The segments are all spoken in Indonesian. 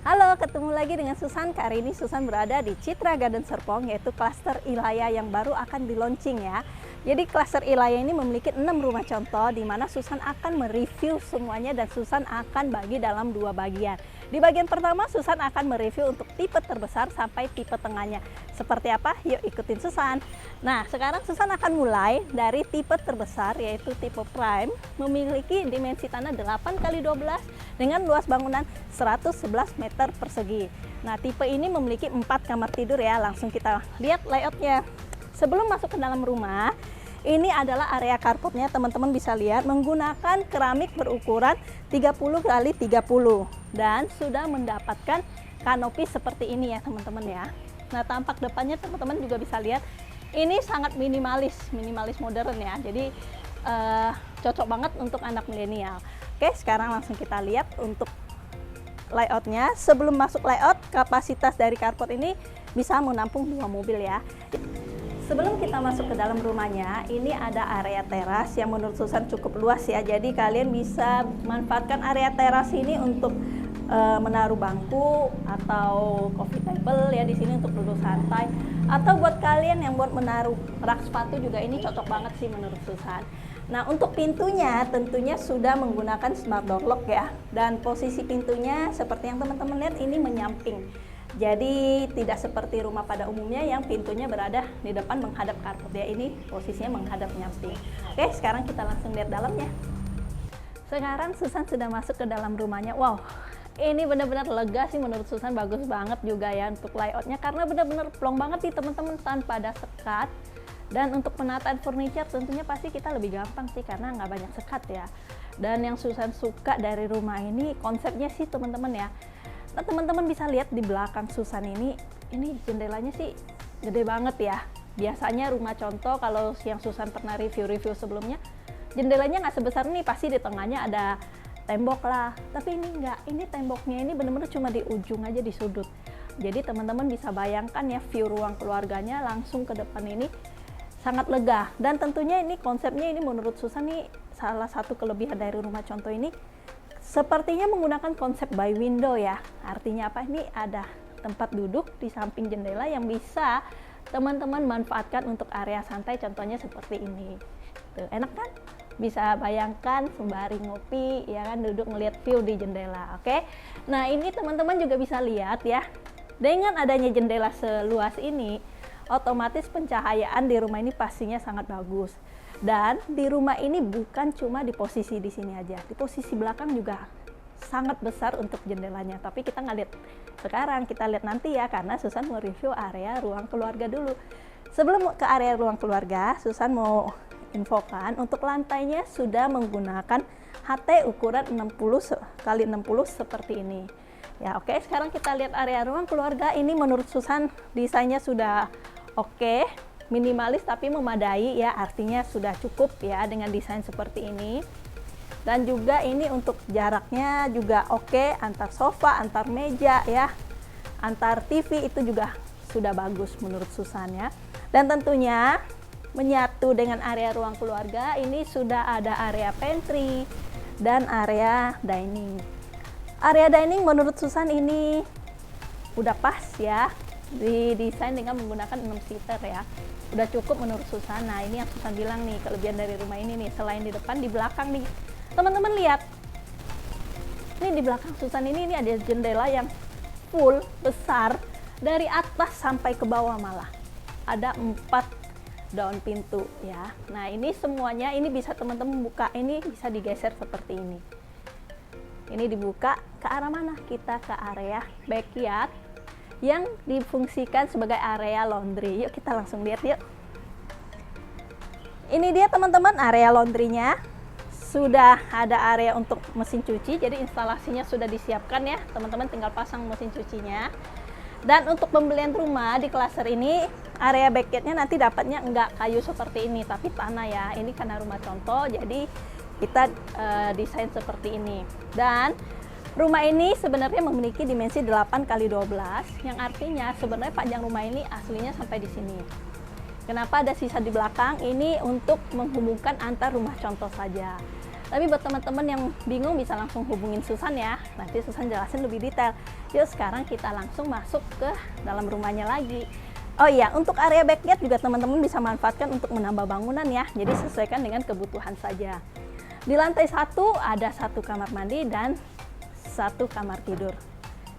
Halo, ketemu lagi dengan Susan. Kali ini Susan berada di Citra Garden Serpong, yaitu klaster Ilaya yang baru akan di launching ya. Jadi klaster Ilaya ini memiliki 6 rumah contoh di mana Susan akan mereview semuanya dan Susan akan bagi dalam 2 bagian. Di bagian pertama Susan akan mereview untuk tipe terbesar sampai tipe tengahnya. Seperti apa? Yuk ikutin Susan. Nah, sekarang Susan akan mulai dari tipe terbesar yaitu tipe Prime, memiliki dimensi tanah 8x12 dengan luas bangunan 111 meter persegi. Nah, tipe ini memiliki 4 kamar tidur ya. Langsung kita lihat layoutnya. Sebelum masuk ke dalam rumah, ini adalah area carportnya. Teman-teman bisa lihat menggunakan keramik berukuran 30x30 dan sudah mendapatkan kanopi seperti ini ya teman-teman ya. Nah, tampak depannya teman-teman juga bisa lihat ini sangat minimalis modern ya. Jadi cocok banget untuk anak milenial. Oke, sekarang langsung kita lihat untuk layoutnya. Sebelum masuk layout, kapasitas dari carport ini bisa menampung 2 mobil ya. Sebelum kita masuk ke dalam rumahnya, ini ada area teras yang menurut Susan cukup luas ya. Jadi kalian bisa manfaatkan area teras ini untuk menaruh bangku atau coffee table ya di sini untuk duduk santai. Atau buat kalian yang buat menaruh rak sepatu juga ini cocok banget sih menurut Susan. Nah, untuk pintunya tentunya sudah menggunakan smart door lock ya. Dan posisi pintunya seperti yang teman-teman lihat ini menyamping. Jadi tidak seperti rumah pada umumnya yang pintunya berada di depan menghadap carport ya. Ini posisinya menghadap nyamping. Oke, sekarang kita langsung lihat dalamnya. Sekarang Susan sudah masuk ke dalam rumahnya. Wow, ini benar-benar lega sih menurut Susan, bagus banget juga ya untuk layoutnya karena benar-benar plong banget nih teman-teman tanpa ada sekat. Dan untuk penataan furniture tentunya pasti kita lebih gampang sih karena nggak banyak sekat ya. Dan yang Susan suka dari rumah ini konsepnya sih teman-teman ya. Nah, teman-teman bisa lihat di belakang Susan ini jendelanya sih gede banget ya. Biasanya rumah contoh kalau yang Susan pernah review sebelumnya, jendelanya nggak sebesar ini, pasti di tengahnya ada tembok lah. Tapi ini enggak, ini temboknya ini benar-benar cuma di ujung aja, di sudut. Jadi teman-teman bisa bayangkan ya view ruang keluarganya langsung ke depan ini sangat lega. Dan tentunya ini konsepnya ini menurut Susan nih salah satu kelebihan dari rumah contoh ini. Sepertinya menggunakan konsep by window ya. Artinya apa? Ini ada tempat duduk di samping jendela yang bisa teman-teman manfaatkan untuk area santai, contohnya seperti ini. Tuh, enak kan? Bisa bayangkan sembari ngopi ya kan, duduk ngelihat view di jendela. Oke. Nah, ini teman-teman juga bisa lihat ya. Dengan adanya jendela seluas ini, otomatis pencahayaan di rumah ini pastinya sangat bagus. Dan di rumah ini bukan cuma di posisi di sini aja, di posisi belakang juga sangat besar untuk jendelanya. Tapi kita nggak lihat sekarang, kita lihat nanti ya karena Susan mau review area ruang keluarga dulu. Sebelum ke area ruang keluarga, Susan mau infokan untuk lantainya sudah menggunakan HT ukuran 60 x 60 seperti ini. Ya oke, sekarang kita lihat area ruang keluarga. Ini menurut Susan desainnya sudah oke. Minimalis tapi memadai ya, artinya sudah cukup ya dengan desain seperti ini. Dan juga ini untuk jaraknya juga oke, antar sofa, antar meja ya, antar TV itu juga sudah bagus menurut Susan ya. Dan tentunya menyatu dengan area ruang keluarga ini sudah ada area pantry dan area dining. Area dining menurut Susan ini udah pas ya, didesain dengan menggunakan 6 seater ya. Udah cukup menurut Susan. Nah, ini yang Susan bilang nih kelebihan dari rumah ini nih, selain di depan, di belakang nih teman-teman lihat ini di belakang Susan ini ada jendela yang full besar dari atas sampai ke bawah, malah ada 4 daun pintu ya. Nah, ini semuanya ini bisa teman-teman buka, ini bisa digeser seperti ini. Ini dibuka ke arah mana? Kita ke area backyard yang difungsikan sebagai area laundry. Yuk kita langsung lihat yuk. Ini dia teman-teman area laundrynya. Sudah ada area untuk mesin cuci, jadi instalasinya sudah disiapkan ya. Teman-teman tinggal pasang mesin cucinya. Dan untuk pembelian rumah di klaster ini, area backyardnya nanti dapatnya enggak kayu seperti ini, tapi tanah ya. Ini karena rumah contoh, jadi kita desain seperti ini. Dan rumah ini sebenarnya memiliki dimensi 8x12, yang artinya sebenarnya panjang rumah ini aslinya sampai di sini. Kenapa ada sisa di belakang? Ini untuk menghubungkan antar rumah contoh saja. Tapi buat teman-teman yang bingung bisa langsung hubungin Susan ya. Nanti Susan jelasin lebih detail. Yuk sekarang kita langsung masuk ke dalam rumahnya lagi. Oh iya, untuk area backyard juga teman-teman bisa manfaatkan untuk menambah bangunan ya. Jadi sesuaikan dengan kebutuhan saja. Di lantai 1 ada 1 kamar mandi dan 1 kamar tidur.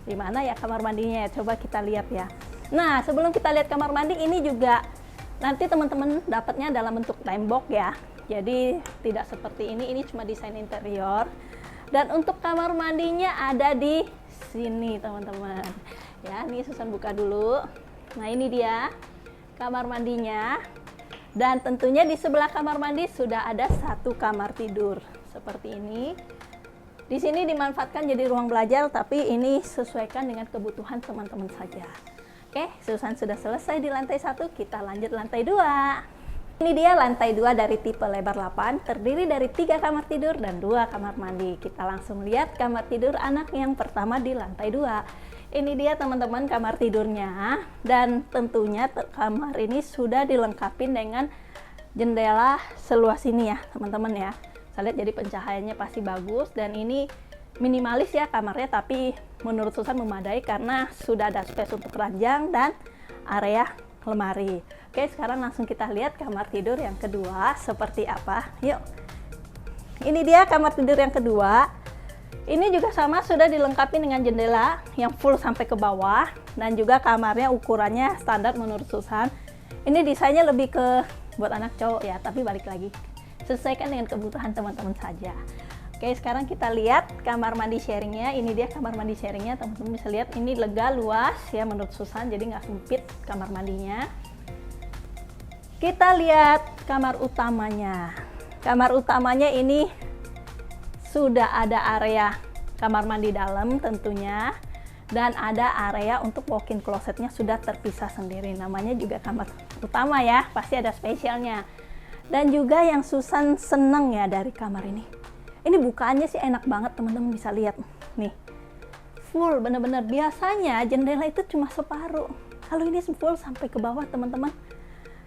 Di mana ya kamar mandinya ya? Coba kita lihat ya. Nah, sebelum kita lihat kamar mandi, ini juga nanti teman-teman dapatnya dalam bentuk tembok ya. Jadi tidak seperti ini cuma desain interior. Dan untuk kamar mandinya ada di sini teman-teman. Ya, ini Susan buka dulu. Nah, ini dia kamar mandinya. Dan tentunya di sebelah kamar mandi sudah ada 1 kamar tidur seperti ini. Di sini dimanfaatkan jadi ruang belajar, tapi ini sesuaikan dengan kebutuhan teman-teman saja. Oke, Susan sudah selesai di lantai 1, kita lanjut lantai 2. Ini dia lantai 2 dari tipe lebar 8, terdiri dari 3 kamar tidur dan 2 kamar mandi. Kita langsung lihat kamar tidur anak yang pertama di lantai 2. Ini dia teman-teman kamar tidurnya, dan tentunya kamar ini sudah dilengkapi dengan jendela seluas ini ya teman-teman ya. Saya lihat jadi pencahayaannya pasti bagus, dan ini minimalis ya kamarnya, tapi menurut Susan memadai karena sudah ada space untuk ranjang dan area lemari. Oke, sekarang langsung kita lihat kamar tidur yang kedua seperti apa. Yuk. Ini dia kamar tidur yang kedua. Ini juga sama, sudah dilengkapi dengan jendela yang full sampai ke bawah, dan juga kamarnya ukurannya standar menurut Susan. Ini desainnya lebih ke buat anak cowok ya, tapi balik lagi sesuaikan dengan kebutuhan teman-teman saja. Oke, sekarang kita lihat kamar mandi sharingnya. Ini dia kamar mandi sharingnya, teman-teman bisa lihat ini lega, luas ya menurut Susan, jadi nggak sempit kamar mandinya. Kita lihat kamar utamanya. Kamar utamanya ini sudah ada area kamar mandi dalam tentunya, dan ada area untuk walk-in closetnya sudah terpisah sendiri. Namanya juga kamar utama ya, pasti ada spesialnya. Dan juga yang Susan seneng ya dari kamar ini, bukaannya sih enak banget, teman-teman bisa lihat nih, full bener-bener. Biasanya jendela itu cuma separuh, kalau ini full sampai ke bawah teman-teman.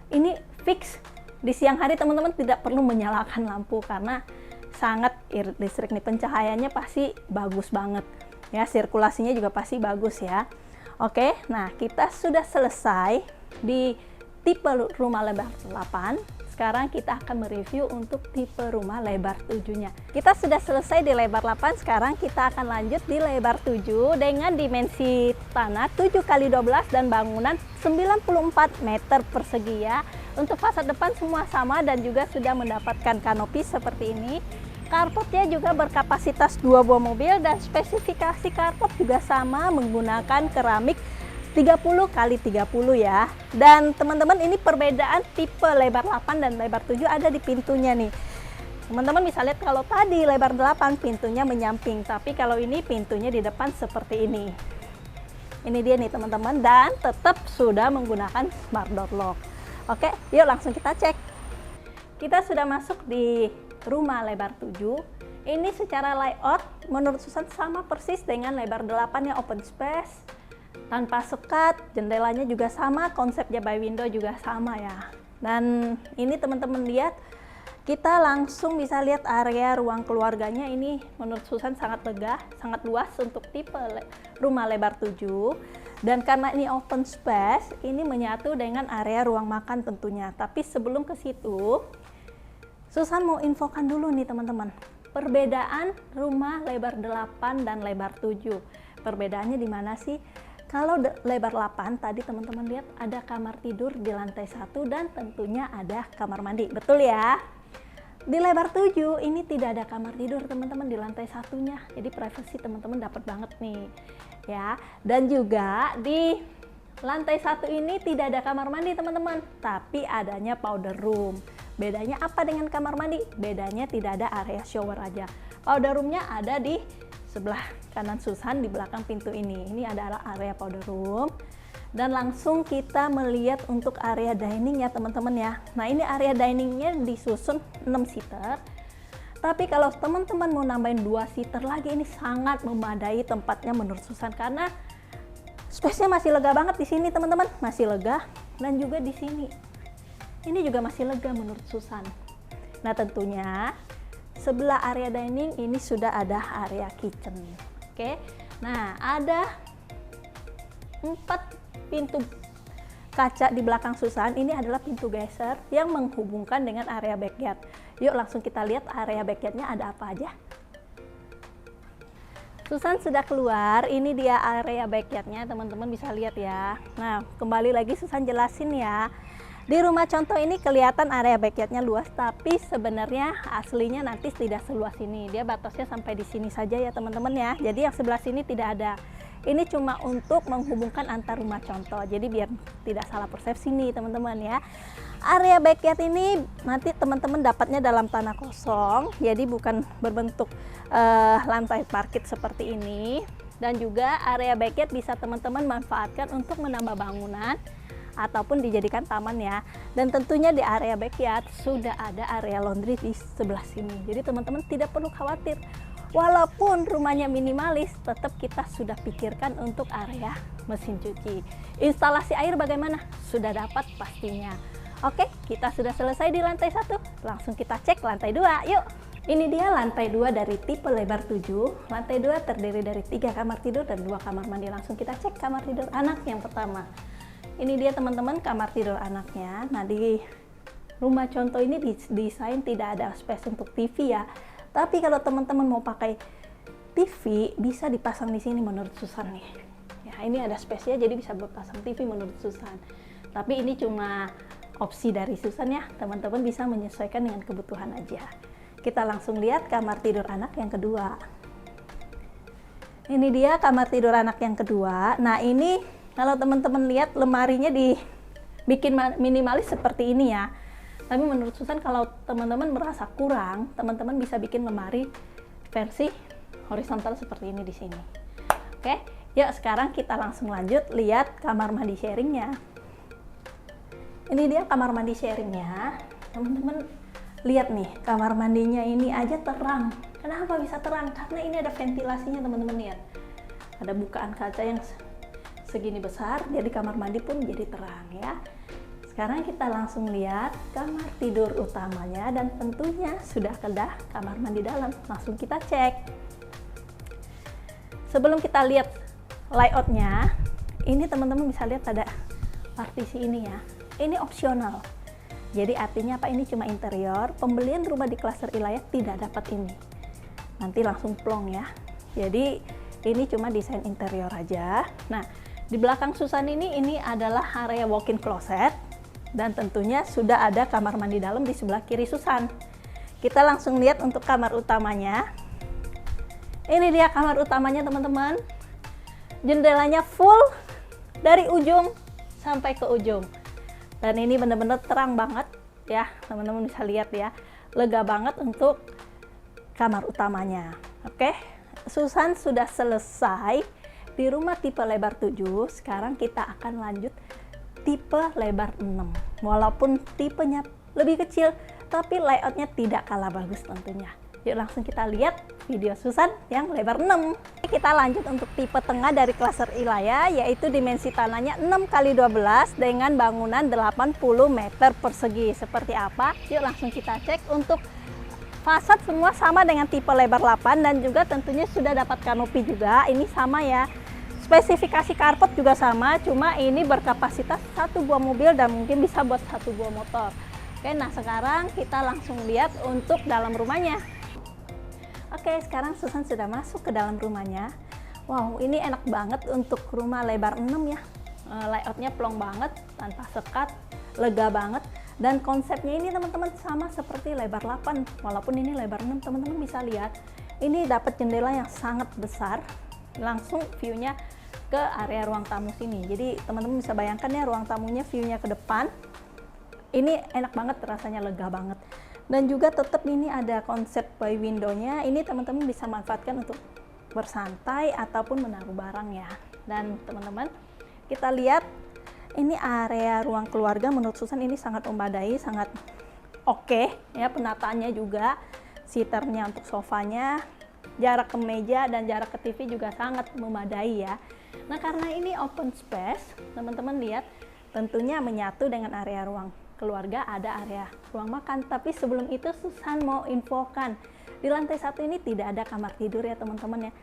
Ini fix di siang hari teman-teman tidak perlu menyalakan lampu karena sangat irit listrik nih. Pencahayaannya pasti bagus banget ya, sirkulasinya juga pasti bagus ya. Oke, nah kita sudah selesai di tipe rumah lebar 8. Sekarang kita akan mereview untuk tipe rumah lebar 7-nya. Kita sudah selesai di lebar 8, sekarang kita akan lanjut di lebar 7 dengan dimensi tanah 7x12 dan bangunan 94 meter persegi ya. Untuk fasad depan semua sama dan juga sudah mendapatkan kanopi seperti ini. Karpetnya juga berkapasitas 2 buah mobil, dan spesifikasi karpet juga sama menggunakan keramik 30x30 ya. Dan teman-teman, ini perbedaan tipe lebar 8 dan lebar 7 ada di pintunya nih. Teman-teman bisa lihat kalau tadi lebar 8 pintunya menyamping, tapi kalau ini pintunya di depan seperti ini. Ini dia nih teman-teman, dan tetap sudah menggunakan smart door lock. Oke, yuk langsung kita cek. Kita sudah masuk di rumah lebar 7. Ini secara layout menurut Susan sama persis dengan lebar 8 yang open space, tanpa sekat, jendelanya juga sama, konsepnya by window juga sama ya. Dan ini teman-teman lihat, kita langsung bisa lihat area ruang keluarganya. Ini menurut Susan sangat lega, sangat luas untuk tipe rumah lebar 7. Dan karena ini open space, ini menyatu dengan area ruang makan tentunya. Tapi sebelum ke situ, Susan mau infokan dulu nih teman-teman, perbedaan rumah lebar 8 dan lebar 7. Perbedaannya di mana sih? Kalau lebar 8 tadi teman-teman lihat ada kamar tidur di lantai 1 dan tentunya ada kamar mandi, betul ya? Di lebar 7 ini tidak ada kamar tidur teman-teman di lantai satunya, jadi privacy teman-teman dapat banget nih ya. Dan juga di lantai 1 ini tidak ada kamar mandi teman-teman, tapi adanya powder room. Bedanya apa dengan kamar mandi? Bedanya tidak ada area shower aja. Powder roomnya ada di sebelah kanan Susan di belakang pintu ini. Ini adalah area powder room. Dan langsung kita melihat untuk area dining ya teman-teman ya. Nah, ini area diningnya disusun 6 seater. Tapi kalau teman-teman mau nambahin 2 seater lagi, ini sangat memadai tempatnya menurut Susan, karena space-nya masih lega banget di sini teman-teman, masih lega, dan juga di sini. Ini juga masih lega menurut Susan. Nah, tentunya sebelah area dining ini sudah ada area kitchen. Oke. Nah, ada 4 pintu kaca di belakang Susan. Ini adalah pintu geyser yang menghubungkan dengan area backyard. Yuk langsung kita lihat area backyardnya ada apa aja. Susan sudah keluar, ini dia area backyardnya, teman-teman bisa lihat ya. Nah, kembali lagi Susan jelasin ya. Di rumah contoh ini kelihatan area backyardnya luas, tapi sebenarnya aslinya nanti tidak seluas ini. Dia batasnya sampai di sini saja ya teman-teman ya. Jadi yang sebelah sini tidak ada. Ini cuma untuk menghubungkan antar rumah contoh. Jadi biar tidak salah persepsi nih teman-teman ya. Area backyard ini nanti teman-teman dapatnya dalam tanah kosong. Jadi bukan berbentuk lantai parkit seperti ini. Dan juga area backyard bisa teman-teman manfaatkan untuk menambah bangunan ataupun dijadikan taman ya. Dan tentunya di area backyard sudah ada area laundry di sebelah sini. Jadi teman-teman tidak perlu khawatir. Walaupun rumahnya minimalis, tetap kita sudah pikirkan untuk area mesin cuci. Instalasi air bagaimana? Sudah dapat pastinya. Oke, kita sudah selesai di lantai 1. Langsung kita cek lantai 2. Yuk. Ini dia lantai 2 dari tipe lebar 7. Lantai 2 terdiri dari 3 kamar tidur dan 2 kamar mandi. Langsung kita cek kamar tidur anak yang pertama. Ini dia teman-teman kamar tidur anaknya. Nah, di rumah contoh ini desain tidak ada space untuk TV ya. Tapi kalau teman-teman mau pakai TV bisa dipasang di sini menurut Susan nih. Ya, ini ada space-nya jadi bisa berpasang TV menurut Susan. Tapi ini cuma opsi dari Susan ya. Teman-teman bisa menyesuaikan dengan kebutuhan aja. Kita langsung lihat kamar tidur anak yang kedua. Ini dia kamar tidur anak yang kedua. Nah, ini kalau teman-teman lihat lemarinya dibikin minimalis seperti ini ya. Tapi menurut Susan kalau teman-teman merasa kurang, teman-teman bisa bikin lemari versi horizontal seperti ini di sini. Oke, yuk sekarang kita langsung lanjut lihat kamar mandi sharingnya. Ini dia kamar mandi sharingnya. Teman-teman lihat nih, kamar mandinya ini aja terang. Kenapa bisa terang? Karena ini ada ventilasinya teman-teman lihat. Ada bukaan kaca yang segini besar, jadi kamar mandi pun jadi terang ya. Sekarang kita langsung lihat kamar tidur utamanya dan tentunya sudah kedah kamar mandi dalam. Langsung kita cek. Sebelum kita lihat layoutnya, ini teman-teman bisa lihat ada partisi ini ya. Ini opsional. Jadi artinya apa? Ini cuma interior. Pembelian rumah di klaster Ilaya tidak dapat ini. Nanti langsung plong ya. Jadi ini cuma desain interior aja. Nah, di belakang Susan ini adalah area walk-in closet dan tentunya sudah ada kamar mandi dalam di sebelah kiri Susan. Kita langsung lihat untuk kamar utamanya. Ini dia kamar utamanya teman-teman. Jendelanya full dari ujung sampai ke ujung. Dan ini benar-benar terang banget ya, teman-teman bisa lihat ya. Lega banget untuk kamar utamanya. Oke, Susan sudah selesai di rumah tipe lebar 7, sekarang kita akan lanjut tipe lebar 6. Walaupun tipenya lebih kecil, tapi layoutnya tidak kalah bagus tentunya. Yuk langsung kita lihat video Susan yang lebar 6. Kita lanjut untuk tipe tengah dari klaster Ilaya, yaitu dimensi tanahnya 6x12 dengan bangunan 80 meter persegi. Seperti apa? Yuk langsung kita cek. Untuk fasad semua sama dengan tipe lebar 8 dan juga tentunya sudah dapat kanopi juga. Ini sama ya. Spesifikasi carport juga sama, cuma ini berkapasitas 1 buah mobil dan mungkin bisa buat 1 buah motor. Oke, nah sekarang kita langsung lihat untuk dalam rumahnya. Oke, sekarang Susan sudah masuk ke dalam rumahnya. Wow, ini enak banget untuk rumah lebar 6 ya. Layoutnya plong banget, tanpa sekat, lega banget. Dan konsepnya ini teman-teman sama seperti lebar 8. Walaupun ini lebar 6, teman-teman bisa lihat. Ini dapat jendela yang sangat besar. Langsung view-nya ke area ruang tamu sini. Jadi teman-teman bisa bayangkan ya ruang tamunya view-nya ke depan. Ini enak banget, rasanya lega banget. Dan juga tetap ini ada konsep by window-nya. Ini teman-teman bisa manfaatkan untuk bersantai ataupun menaruh barang ya. Dan teman-teman, kita lihat ini area ruang keluarga menurut Susan ini sangat memadai, sangat oke ya, penataannya juga, seaternya untuk sofanya, jarak ke meja dan jarak ke TV juga sangat memadai ya. Nah, karena ini open space, teman-teman lihat tentunya menyatu dengan area ruang keluarga ada area ruang makan. Tapi sebelum itu Susan mau infokan, di lantai 1 ini tidak ada kamar tidur ya teman-teman ya,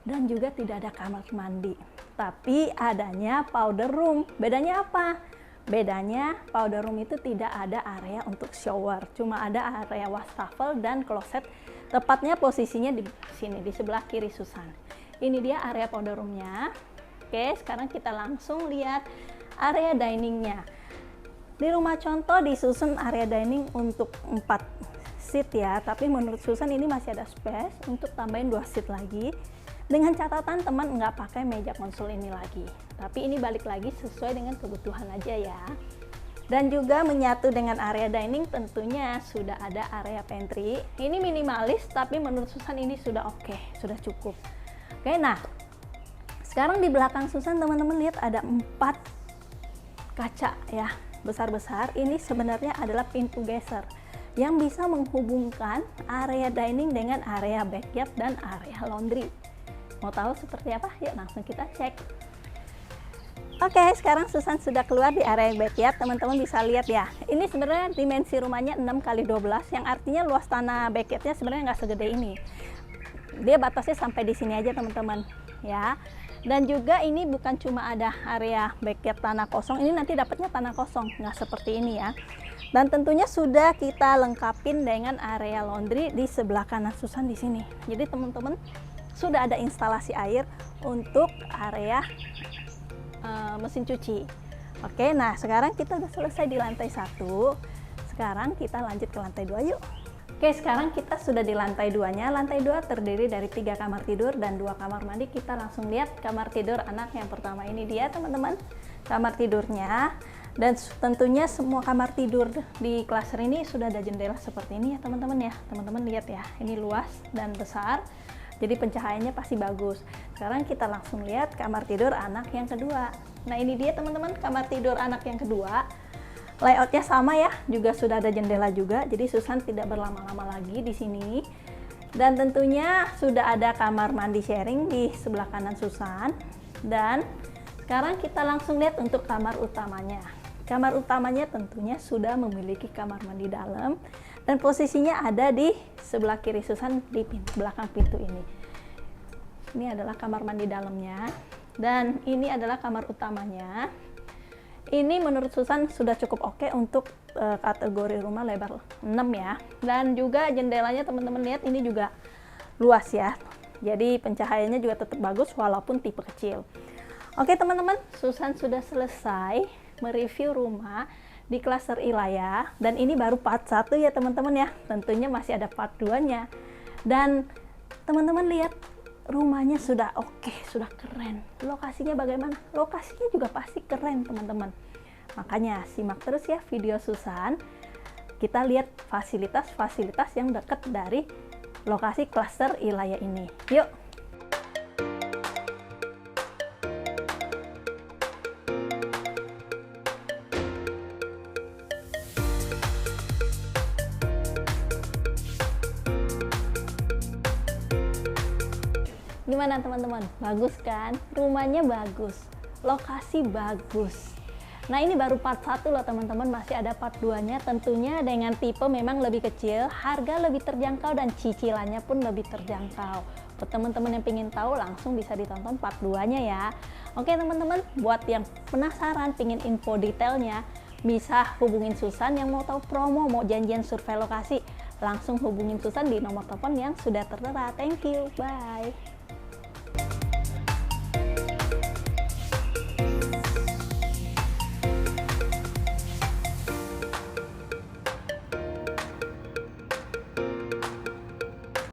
dan juga tidak ada kamar mandi, tapi adanya powder room. Bedanya apa? Bedanya powder room itu tidak ada area untuk shower, cuma ada area wastafel dan kloset, tepatnya posisinya di sini, di sebelah kiri Susan. Ini dia area powder roomnya. Oke, sekarang kita langsung lihat area diningnya. Di rumah contoh disusun area dining untuk 4 seat ya, tapi menurut Susan ini masih ada space untuk tambahin 2 seat lagi. Dengan catatan teman nggak pakai meja konsul ini lagi, tapi ini balik lagi sesuai dengan kebutuhan aja ya. Dan juga menyatu dengan area dining tentunya sudah ada area pantry. Ini minimalis, tapi menurut Susan ini sudah oke, sudah cukup. Oke, nah sekarang di belakang Susan teman-teman lihat ada 4 kaca ya, besar-besar. Ini sebenarnya adalah pintu geser yang bisa menghubungkan area dining dengan area backyard dan area laundry. Mau tahu seperti apa? Yuk langsung kita cek. Oke, sekarang Susan sudah keluar di area backyard. Teman-teman bisa lihat ya. Ini sebenarnya dimensi rumahnya 6x12, yang artinya luas tanah backyardnya sebenarnya nggak segede ini. Dia batasnya sampai di sini aja teman-teman ya. Dan juga ini bukan cuma ada area backyard tanah kosong, ini nanti dapatnya tanah kosong, nggak seperti ini ya. Dan tentunya sudah kita lengkapin dengan area laundry di sebelah kanan Susan di sini. Jadi teman-teman sudah ada instalasi air untuk area mesin cuci. Oke, nah sekarang kita udah selesai di lantai 1. Sekarang kita lanjut ke lantai 2 yuk. Oke, sekarang kita sudah di lantai 2-nya. Lantai 2 terdiri dari 3 kamar tidur dan 2 kamar mandi. Kita langsung lihat kamar tidur anak yang pertama. Ini dia teman-teman, kamar tidurnya. Dan tentunya semua kamar tidur di klaster ini sudah ada jendela seperti ini ya teman-teman ya. Teman-teman lihat ya, ini luas dan besar. Jadi pencahayaannya pasti bagus. Sekarang kita langsung lihat kamar tidur anak yang kedua. Nah ini dia teman-teman, kamar tidur anak yang kedua. Layoutnya sama ya, juga sudah ada jendela juga. Jadi Susan tidak berlama-lama lagi di sini. Dan tentunya sudah ada kamar mandi sharing di sebelah kanan Susan. Dan sekarang kita langsung lihat untuk kamar utamanya. Kamar utamanya tentunya sudah memiliki kamar mandi dalam. Dan posisinya ada di sebelah kiri Susan, di belakang pintu ini. Ini adalah kamar mandi dalamnya. Dan ini adalah kamar utamanya. Ini menurut Susan sudah cukup oke untuk kategori rumah lebar 6 ya. Dan juga jendelanya teman-teman lihat ini juga luas ya. Jadi pencahayaannya juga tetap bagus walaupun tipe kecil. Oke teman-teman, Susan sudah selesai mereview rumah di klaster Ilaya, dan ini baru part 1 ya teman-teman ya. Tentunya masih ada part 2-nya. Dan teman-teman lihat rumahnya sudah oke, sudah keren. Lokasinya bagaimana? Lokasinya juga pasti keren teman-teman. Makanya simak terus ya video Susan. Kita lihat fasilitas-fasilitas yang dekat dari lokasi klaster Ilaya ini. Yuk. Gimana teman-teman? Bagus kan? Rumahnya bagus, lokasi bagus. Nah ini baru part 1 loh teman-teman, masih ada part 2-nya. Tentunya dengan tipe memang lebih kecil, harga lebih terjangkau dan cicilannya pun lebih terjangkau. Buat teman-teman yang pengen tahu langsung bisa ditonton part 2-nya ya. Oke teman-teman, buat yang penasaran pengen info detailnya, bisa hubungin Susan. Yang mau tahu promo, mau janjian survei lokasi, langsung hubungin Susan di nomor telepon yang sudah tertera. Thank you, bye.